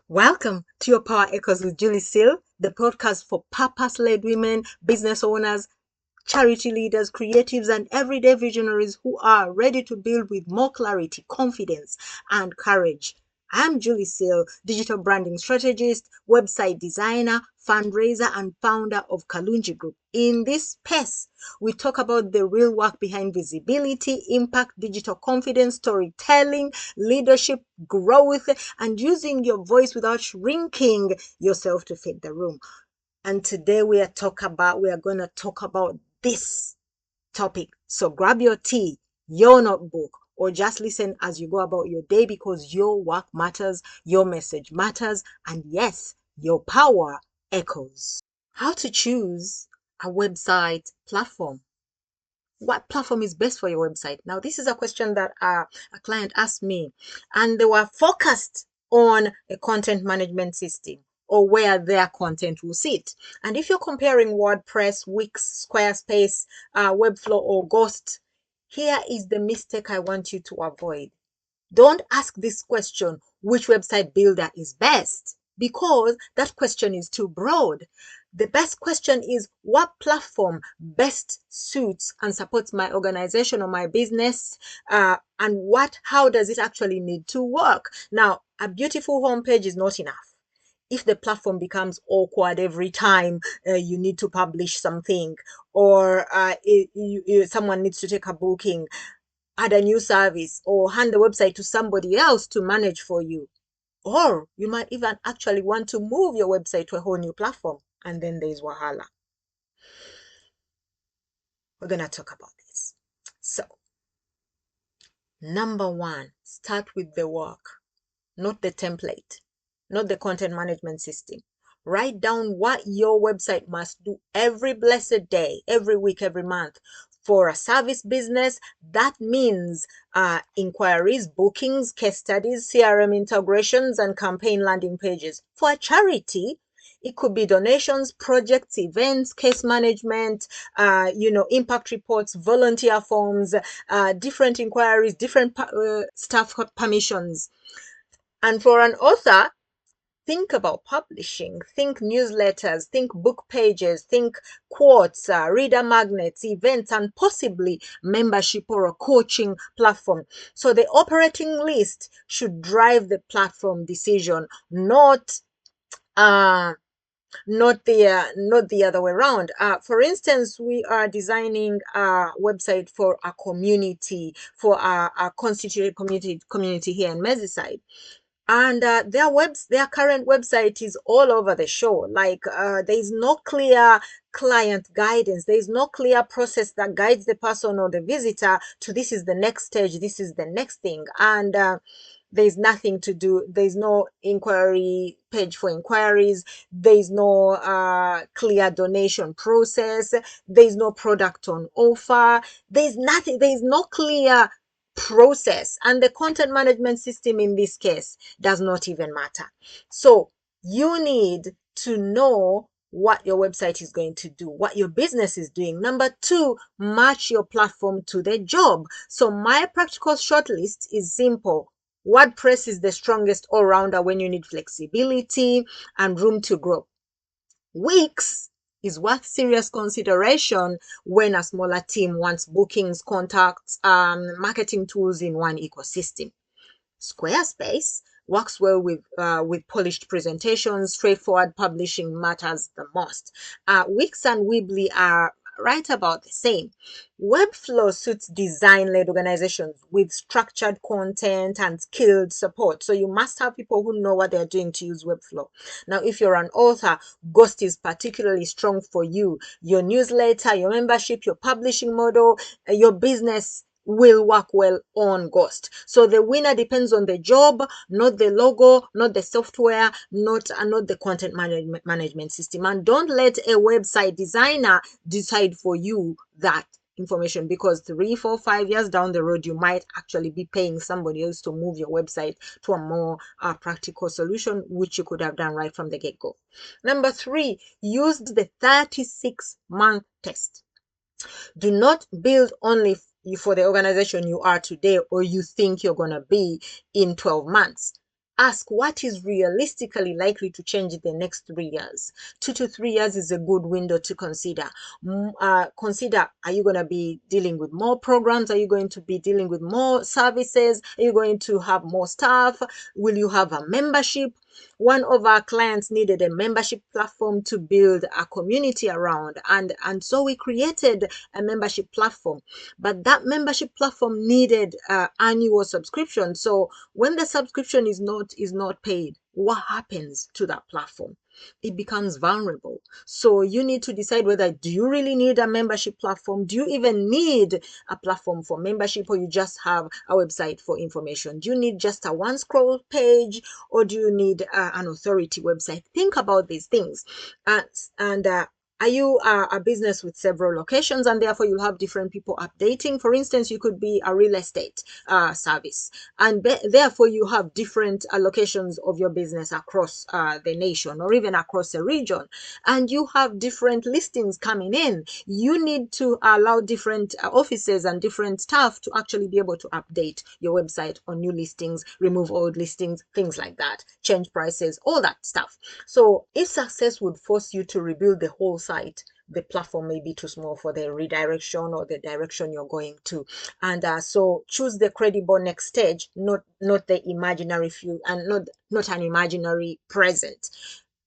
Welcome to your Power Echoes with Julie Seal, the podcast for purpose-led women, business owners, charity leaders, creatives, and everyday visionaries who are ready to build with more clarity, confidence, and courage. I'm Julie Seal, digital branding strategist, website designer, fundraiser, and founder of Kalungi Group. In this space, we talk about the real work behind visibility, impact, digital confidence, storytelling, leadership, growth, and using your voice without shrinking yourself to fit the room. And today we are going to talk about this topic. So grab your tea, your notebook, or just listen as you go about your day, because your work matters, your message matters, and yes, your power echoes. How to choose a website platform. What platform is best for your website? Now, this is a question that a client asked me, and they were focused on a content management system or where their content will sit. And if you're comparing WordPress, Wix, Squarespace, Webflow, or Ghost, here is the mistake I want you to avoid. Don't ask this question, which website builder is best? Because that question is too broad. The best question is, what platform best suits and supports my organization or my business? And how does it actually need to work? Now, a beautiful homepage is not enough. If the platform becomes awkward every time you need to publish something, or someone needs to take a booking, add a new service, or hand the website to somebody else to manage for you. Or you might even actually want to move your website to a whole new platform, and then there's Wahala. We're going to talk about this. So, number one, start with the work, not the template, not the content management system. Write down what your website must do every blessed day, every week, every month. For a service business, that means inquiries, bookings, case studies, CRM integrations, and campaign landing pages. For a charity, it could be donations, projects, events, case management, impact reports, volunteer forms, different inquiries, different staff permissions. And for an author, think about publishing, think newsletters, think book pages, think quotes, reader magnets, events, and possibly membership or a coaching platform. So the operating list should drive the platform decision, not the other way around. For instance, we are designing a website for a community, for a constituted community here in Merseyside. And their current website is all over the show. Like there is no clear client guidance. There is no clear process that guides the person or the visitor to, this is the next stage, this is the next thing. And there's nothing to do. There's no inquiry page for inquiries. There's no clear donation process. There's no product on offer. There's nothing. There's no clear process, and the content management system in this case does not even matter. So you need to know what your website is going to do, what your business is doing. Number two, match your platform to the job. So my practical shortlist is simple. WordPress is the strongest all-rounder when you need flexibility and room to grow. Wix is worth serious consideration when a smaller team wants bookings, contacts, marketing tools in one ecosystem. Squarespace works well with polished presentations. Straightforward publishing matters the most. Wix and Weebly are right about the same. Webflow suits design-led organizations with structured content and skilled support. So you must have people who know what they're doing to use Webflow. Now, if you're an author, Ghost is particularly strong for you. Your newsletter, your membership, your publishing model, your business will work well on Ghost. So the winner depends on the job, not the logo, not the software, not the content management system. And don't let a website designer decide for you that information, because 3, 4, 5 years down the road, you might actually be paying somebody else to move your website to a more practical solution, which you could have done right from the get-go. Number 3, use the 36-month test. Do not build only for the organization you are today or you think you're going to be in 12 months. Ask what is realistically likely to change in the next 3 years. 2 to 3 years is a good window to consider. Consider, are you going to be dealing with more programs? Are you going to be dealing with more services? Are you going to have more staff? Will you have a membership? One of our clients needed a membership platform to build a community around, and so we created a membership platform. But that membership platform needed annual subscription. So when the subscription is not paid, what happens to that platform? It becomes vulnerable. So you need to decide whether, do you really need a membership platform? Do you even need a platform for membership, or you just have a website for information? Do you need just a one scroll page, or do you need an authority website? Think about these things. And are you a business with several locations, and therefore you'll have different people updating? For instance, you could be a real estate service, and therefore you have different locations of your business across the nation, or even across a region, and you have different listings coming in. You need to allow different offices and different staff to actually be able to update your website on new listings, remove old listings, things like that, change prices, all that stuff. So if success would force you to rebuild the whole site, the platform may be too small for the redirection or the direction you're going to. And so choose the credible next stage, not the imaginary few, and not an imaginary present.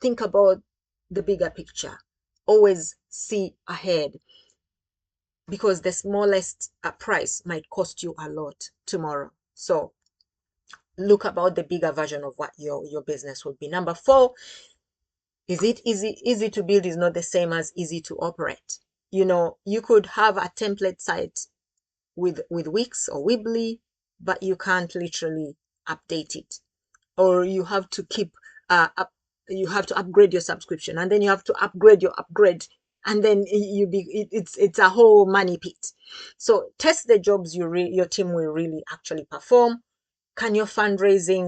Think about the bigger picture. Always see ahead, because the smallest price might cost you a lot tomorrow. So look about the bigger version of what your business would be. Number 4, is it easy to build is not the same as easy to operate. You could have a template site with Wix or Weebly, but you can't literally update it, or you have to keep you have to upgrade your subscription, and then you have to upgrade your upgrade, and then it's a whole money pit. So test the jobs your team will really actually perform. Can your fundraiser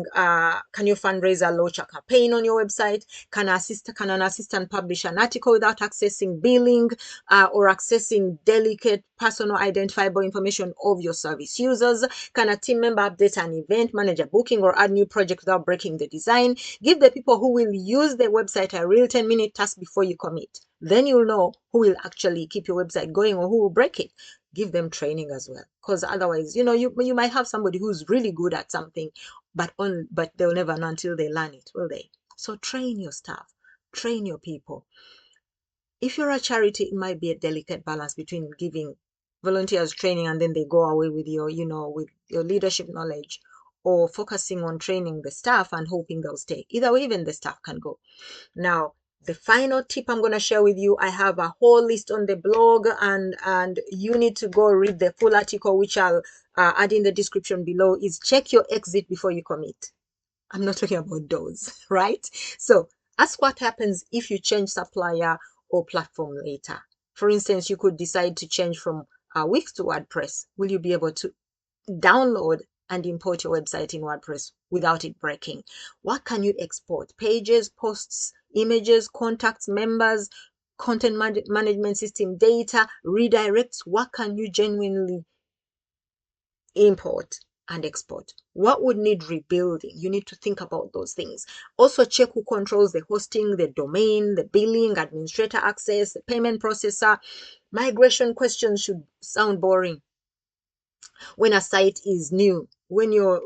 launch a campaign on your website? Can an assistant publish an article without accessing billing or accessing delicate personal identifiable information of your service users? Can a team member update an event, manage a booking, or add new project without breaking the design? Give the people who will use the website a real 10-minute task before you commit. Then you'll know who will actually keep your website going or who will break it. Give them training as well, because otherwise, you might have somebody who's really good at something, but they'll never know until they learn it, will they? So train your staff, train your people. If you're a charity, it might be a delicate balance between giving volunteers training and then they go away with with your leadership knowledge, or focusing on training the staff and hoping they'll stay. Either way, even the staff can go. Now, the final tip I'm going to share with you, I have a whole list on the blog, and you need to go read the full article, which I'll add in the description below, is check your exit before you commit. I'm not talking about those, right? So ask what happens if you change supplier or platform later. For instance, you could decide to change from Wix to WordPress. Will you be able to download and import your website in WordPress without it breaking? What can you export? Pages, posts, images, contacts, members, content management system data, redirects. What can you genuinely import and export? What would need rebuilding? You need to think about those things. Also check who controls the hosting, the domain, the billing, administrator access, the payment processor. Migration questions should sound boring when a site is new. When you're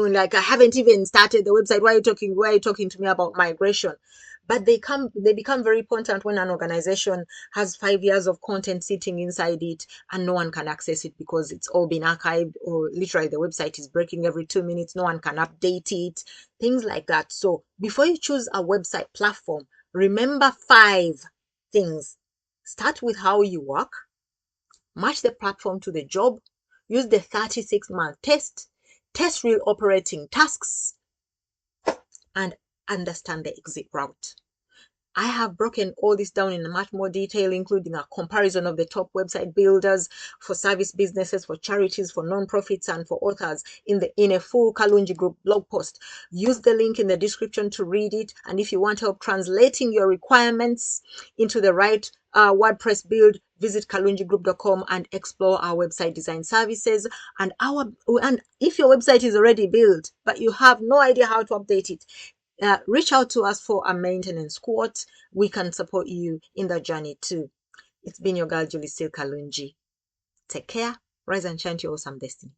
like, I haven't even started the website, why are you talking to me about migration? But they become very important when an organization has 5 years of content sitting inside it and no one can access it because it's all been archived, or literally the website is breaking every 2 minutes, no one can update it, things like that. So before you choose a website platform, remember 5 things. Start with how you work, match the platform to the job, use the 36-month test real operating tasks, and understand the exit route. I have broken all this down in much more detail, including a comparison of the top website builders for service businesses, for charities, for non-profits, and for authors in a full Kalungi group blog post. Use the link in the description to read it. And if you want help translating your requirements into the right WordPress build, visit kalungigroup.com and explore our website design services. And if your website is already built but you have no idea how to update it, reach out to us for a maintenance quote. We can support you in that journey too. It's been your girl Julie Steele Kalungi. Take care, rise and shine to your awesome destiny.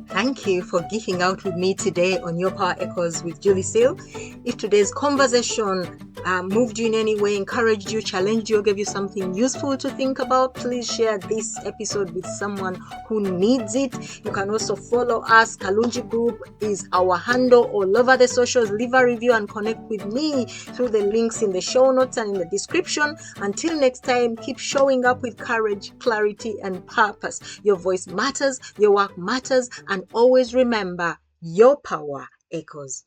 Thank you for geeking out with me today on Your Power Echoes with Julie Steele. If today's conversation moved you in any way, encouraged you, challenged you, or gave you something useful to think about, please share this episode with someone who needs it. You can also follow us. Kalungi Group is our handle all over the socials. Leave a review and connect with me through the links in the show notes and in the description. Until next time, keep showing up with courage, clarity, and purpose. Your voice matters, your work matters, and always remember, your power echoes.